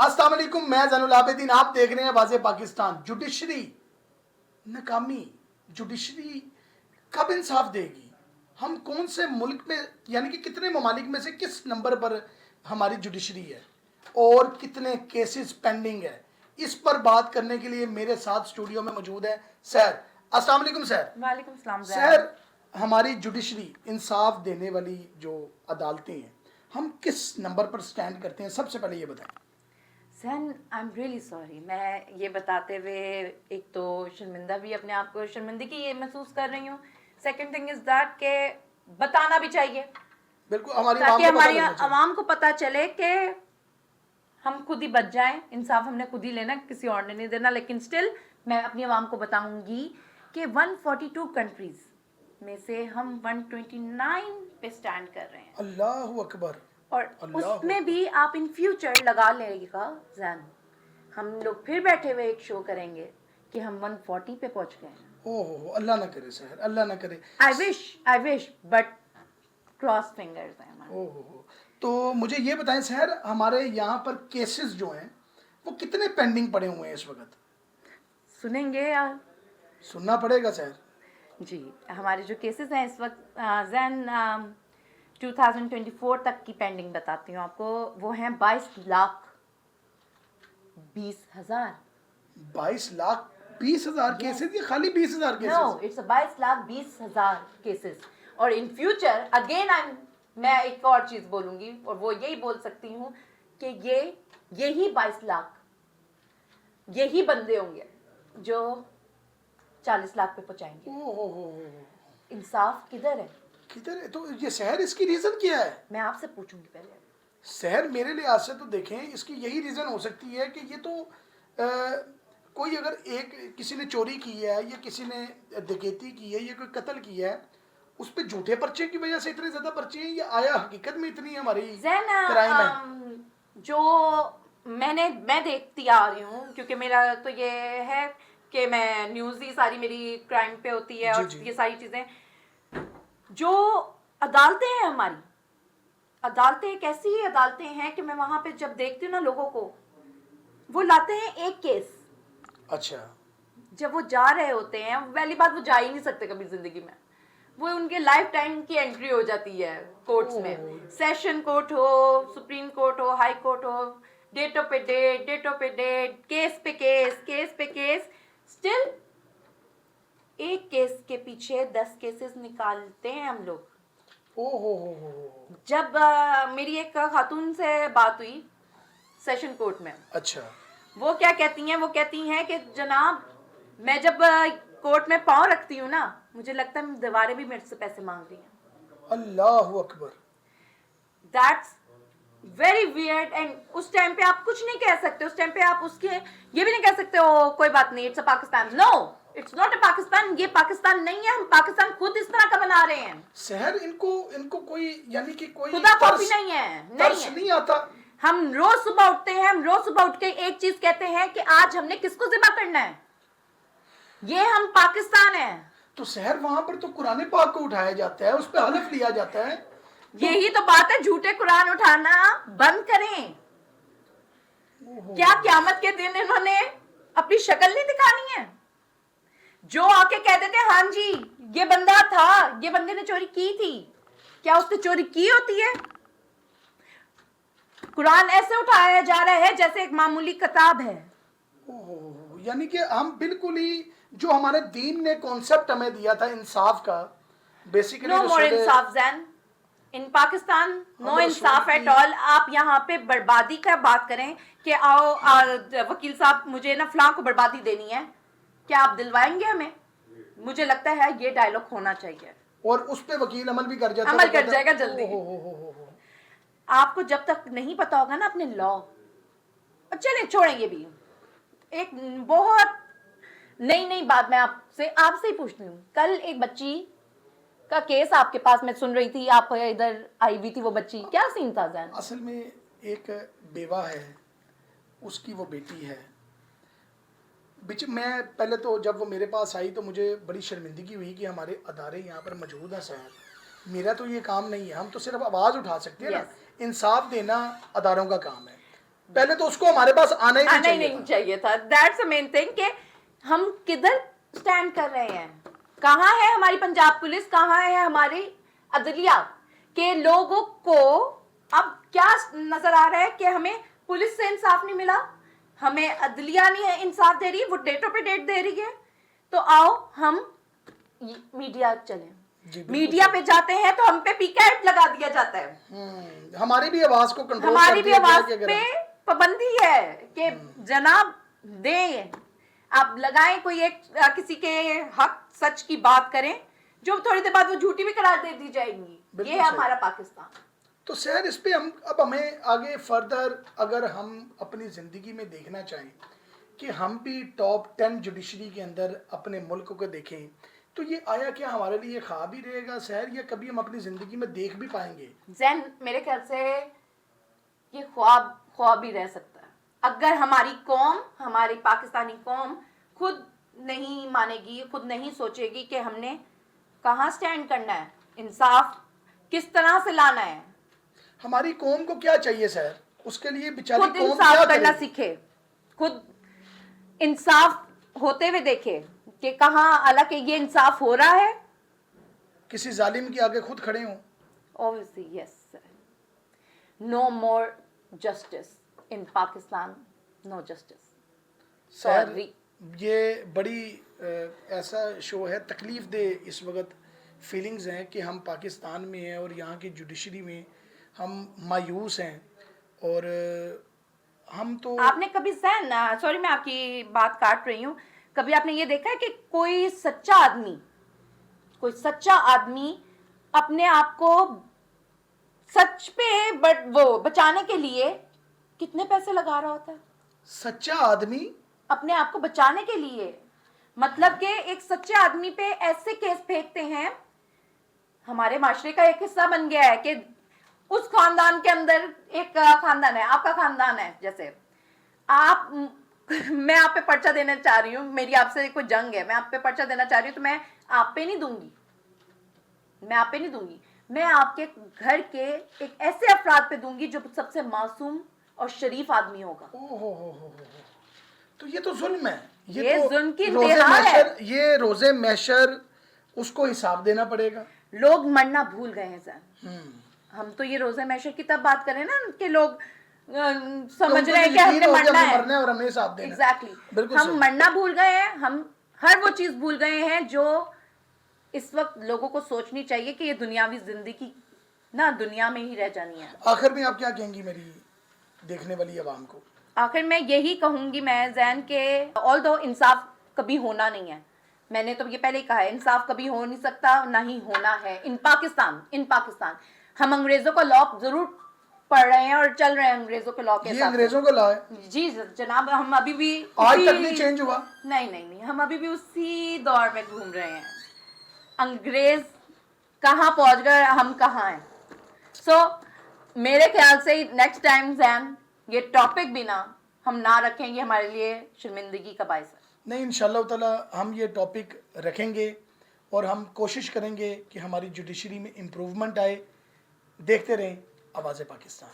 अस्सलाम वालेकुम, मैं ज़ैनुल आबिदीन। आप देख रहे हैं वाज़े पाकिस्तान। जुडिशरी नाकामी, जुडिशरी कब इंसाफ देगी? हम कौन से मुल्क में, यानी कि कितने ममालिक में से किस नंबर पर हमारी जुडिशरी है और कितने केसेस पेंडिंग है? इस पर बात करने के लिए मेरे साथ स्टूडियो में मौजूद है सर। अस्सलाम वालेकुम सर। वालेकुम सलाम सर, हमारी जुडिशरी इंसाफ देने वाली जो अदालतें हैं, हम किस नंबर पर स्टैंड करते हैं? सबसे पहले ये बताएं। सैन, आई एम रियली सॉरी। मैं ये बताते हुए एक तो शर्मिंदा भी, अपने आप को शर्मिंदगी ये महसूस कर रही हूँ। सेकंड थिंग इज दैट के बताना भी चाहिए, बिल्कुल, हमारी ताकि आवाम को पता हमारी लगना चाहिए। आवाम को पता चले कि हम खुद ही बच जाएं। इंसाफ हमने खुद ही लेना, किसी और ने नहीं देना। लेकिन स्टिल मैं अपनी आवाम को बताऊंगी कि 142 कंट्रीज में से हम 129 पे स्टैंड कर रहे हैं। अल्लाह अकबर। और अल्लाह उसमें भी आप इन फ्यूचर लगा लेगा जैन, हम लोग फिर बैठे हुए एक शो करेंगे कि हम 140 पे पहुंच गए हैं। ओहो, अल्लाह ना करे सर, अल्लाह ना करे। I wish but cross fingers हैं हमारे। ओहो, तो मुझे ये बताएं सर, हमारे यहाँ पर केसेस जो हैं वो कितने पेंडिंग पड़े हुए हैं इस वक्त? सुनेंगे यार? सुनना पड़ेगा सर। जी, हमारे जो केसेस हैं इस वक्त जैन 2024 तक की पेंडिंग बताती हूँ आपको। वो हैं 22,20,000। 22,20,000 केसेस? ये खाली 20,000 नो, केसेस? It's 22,20,000 cases. और इन फ्यूचर अगेन मैं एक और चीज बोलूंगी, और वो यही बोल सकती हूँ कि यही 22 लाख यही बंदे होंगे जो 40 लाख पे पहुंचाएंगे। ओहो, इंसाफ किधर है? किधर है? तो ये शहर, इसकी रीजन क्या है? मैं आपसे पूछूंगी पहले। शहर मेरे लिहाज से तो देखें, इसकी यही रीज़न हो सकती है कि ये तो कोई अगर एक किसी ने चोरी की है या किसी ने डकैती की है या कोई कत्ल किया है, उस पे झूठे पर्चे की वजह से इतने ज़्यादा पर्चे हैं, या आया हकीकत में इतनी हमारी क्राइम है? जो मैं देखती आ रही हूँ, क्योंकि मेरा तो ये है कि मैं न्यूज़ ही सारी मेरी क्राइम पे होती है। जी, और जी। ये सारी चीज़ें, जो अदालतें हैं हमारी, अदालतें एक ऐसी अदालतें हैं कि मैं वहां पे जब देखती हूँ ना लोगों को, वो लाते हैं एक केस। अच्छा। जब वो जा रहे होते हैं, पहली बात वो जा ही नहीं सकते कभी जिंदगी में, वो उनके लाइफ टाइम की एंट्री हो जाती है कोर्ट्स में। सेशन कोर्ट हो, सुप्रीम कोर्ट हो, हाई कोर्ट हो, डेटों पे डेट, केस पे केस, स्टिल एक केस के पीछे 10 केसेस निकालते हैं हम लोग। ओहो। जब मेरी एक खातून से बात हुई सेशन कोर्ट में, अच्छा। वो क्या कहती हैं? वो कहती हैं कि जनाब, मैं जब कोर्ट में पाँव रखती हूँ ना, मुझे लगता है दीवारें भी मेरे से पैसे मांग रही हैं। अल्लाह अकबर। That's very weird. एंड उस टाइम पे आप कुछ नहीं कह सकते। उस टाइम पे आप उसके ये भी नहीं कह सकते हो कोई बात नहीं, it's a Pakistan. No, it's not a Pakistan. ये पाकिस्तान नहीं है, हम पाकिस्तान खुद इस तरह का बना रहे हैं। शहर इनको कोई, यानी कि कोई खुदा कॉपी नहीं है, नहीं आता। हम रोज सुबह उठते हैं, हम रोज सुबह उठ के एक चीज कहते हैं कि आज हमने किसको ज़िबा करना है। ये हम पाकिस्तान है। तो शहर वहां पर तो कुरान पाक को उठाया जाता है, उस पर हलफ लिया जाता है। यही तो बात है, झूठे कुरान उठाना बंद करें। क्या क़यामत के दिन इन्होंने अपनी शक्ल नहीं दिखानी है? जो आके कह देते हाँ जी ये बंदा था, ये बंदे ने चोरी की थी, क्या उसने चोरी की होती है? कुरान ऐसे उठाया जा रहा है जैसे एक मामूली किताब है। यानी कि हम बिल्कुल ही, जो हमारे दीन ने कॉन्सेप्ट हमें दिया था इंसाफ का, बेसिकली नो मोर इंसाफ जैन इन पाकिस्तान, नो इंसाफ एट ऑल। आप यहाँ पे बर्बादी का बात करें कि आओ वकील साहब मुझे ना फलां को बर्बादी देनी है, क्या आप दिलवाएंगे हमें? मुझे लगता है ये डायलॉग होना चाहिए। और उस पे वकील अमल भी कर जाता है, अमल कर जाएगा जल्दी। आपको जब तक नहीं पता होगा ना अपने लॉ, और चले छोड़ेंगे भी। एक बहुत नई बात मैं आपसे ही पूछती हूँ। कल एक बच्ची का केस आपके पास मैं सुन रही थी, आप इधर आई हुई थी। वो बच्ची, क्या सीन था जैन? असल में एक बेवा है, उसकी वो बेटी है। बीच मैं पहले तो जब वो मेरे पास आई तो मुझे बड़ी शर्मिंदगी हुई कि हमारे अदारे यहाँ पर मौजूद हैं सर। मेरा तो ये काम नहीं है, हम तो सिर्फ आवाज़ उठा सकते हैं ना। इंसाफ देना अदारों का काम है। पहले तो उसको हमारे पास आना ही आना ही नहीं नहीं चाहिए था। चाहिए था। दैट्स द मेन थिंग कि हम किधर स्टैंड कर रहे हैं। कहाँ है हमारी पंजाब पुलिस, कहाँ है हमारी अदलिया के लोगों को अब क्या नजर आ रहा है कि हमें पुलिस से इंसाफ नहीं मिला, हमें अदलिया नहीं है इंसाफ दे रही, वो डेटों पे डेट दे रही है। तो आओ हम मीडिया चलें, जी, बिल्कुल मीडिया पे जाते हैं तो हम पे पीकेट लगा दिया जाता है। हमारी भी आवाज को कंट्रोल हमारी कर भी दिया गया आवाज कि अगर पे पाबंदी है कि जनाब दें, आप लगाएं कोई एक किसी के हक सच की बात करें, जो थोड़ी देर बाद वो झूठी भी करार दे दी जाएंगी। बिल्कुल ये है सही। हमारा पाकिस्तान। तो सर इस पे हम अब हमें आगे फर्दर अगर हम अपनी ज़िंदगी में देखना चाहें कि हम भी टॉप 10 जुडिशरी के अंदर अपने मुल्क को देखें, तो ये आया क्या हमारे लिए ख्वाब ही रहेगा सर, या कभी हम अपनी ज़िंदगी में देख भी पाएंगे? जैन मेरे ख्याल से ये ख्वाब ही रह सकता है अगर हमारी कौम, हमारी पाकिस्तानी कौम खुद नहीं मानेगी, खुद नहीं सोचेगी कि हमने कहाँ स्टैंड करना है, इंसाफ किस तरह से लाना है। हमारी कौम को क्या चाहिए सर, उसके लिए बेचारी खुद कौम इंसाफ क्या करना करे? सीखे, खुद इंसाफ होते हुए देखे कि कहाँ, हालांकि ये इंसाफ हो रहा है। किसी जालिम के आगे खुद खड़े हों। Obviously, yes, sir. No more justice in Pakistan. No justice. Sir Sorry. ये बड़ी ऐसा शो है, तकलीफ दे इस वक्त फीलिंग्स हैं कि हम पाकिस्तान में हैं और यहाँ की जुडिशरी में हम मायूस हैं। और हम तो आपने कभी सहन, सॉरी मैं आपकी बात काट रही हूँ, कभी आपने ये देखा है कि कोई सच्चा आदमी अपने आप को सच पे बट वो बचाने के लिए कितने पैसे लगा रहा होता है? सच्चा आदमी अपने आप को बचाने के लिए, मतलब कि एक सच्चे आदमी पे ऐसे केस फेंकते हैं। हमारे माशरे का एक हिस्सा बन गया है कि उस खानदान के अंदर एक खानदान है, आपका खानदान है, जैसे आप मैं आप पे पर्चा देना चाह रही हूँ, मेरी आपसे कोई जंग है, मैं आप पे पर्चा देना चाह रही हूँ, तो मैं आप पे नहीं दूंगी, मैं आपके घर के एक ऐसे अफराद पे दूंगी जो सबसे मासूम और शरीफ आदमी होगा। ओ हो। तो ये तो जुल्म है, ये तो जुल्म की रोज़े इंतहा है। महशर, ये रोज़े महशर उसको हिसाब देना पड़ेगा। लोग मरना भूल गए हैं सर। हम तो ये रोज़े महशर की तब बात करें ना कि लोग समझ रहे हैं कि हमने मरना है और हमें हिसाब देना है। एग्जैक्टली, बिल्कुल हम सही। मरना भूल गए हैं, हम हर वो चीज भूल गए हैं जो इस वक्त लोगों को सोचनी चाहिए कि ये दुनियावी जिंदगी ना दुनिया में ही रह जानी है। आखिर में आप क्या कहेंगी मेरी देखने वाली आवाम को? आखिर में यही कहूंगी मैं जैन के ऑल दो इंसाफ कभी होना नहीं है, मैंने तो ये पहले ही कहा है, इंसाफ कभी हो नहीं सकता, ना ही होना है इन पाकिस्तान। हम अंग्रेजों का लॉ जरूर पढ़ रहे हैं और चल रहे हैं अंग्रेजों के लॉ के ये हिसाब से। अंग्रेजों का लॉ है जी जनाब, हम अभी भी आज तक नहीं चेंज हुआ। नहीं, हम अभी भी उसी दौर में घूम रहे हैं। अंग्रेज कहाँ पहुंच गए, हम कहाँ हैं। मेरे ख्याल से नेक्स्ट टाइम जैन ये टॉपिक भी ना हम ना रखेंगे, हमारे लिए शर्मिंदगी का बायस है। नहीं, इंशाल्लाह ताला हम ये टॉपिक रखेंगे और हम कोशिश करेंगे कि हमारी जुडिशरी में इम्प्रूवमेंट आए। देखते रहें आवाज़ पाकिस्तान।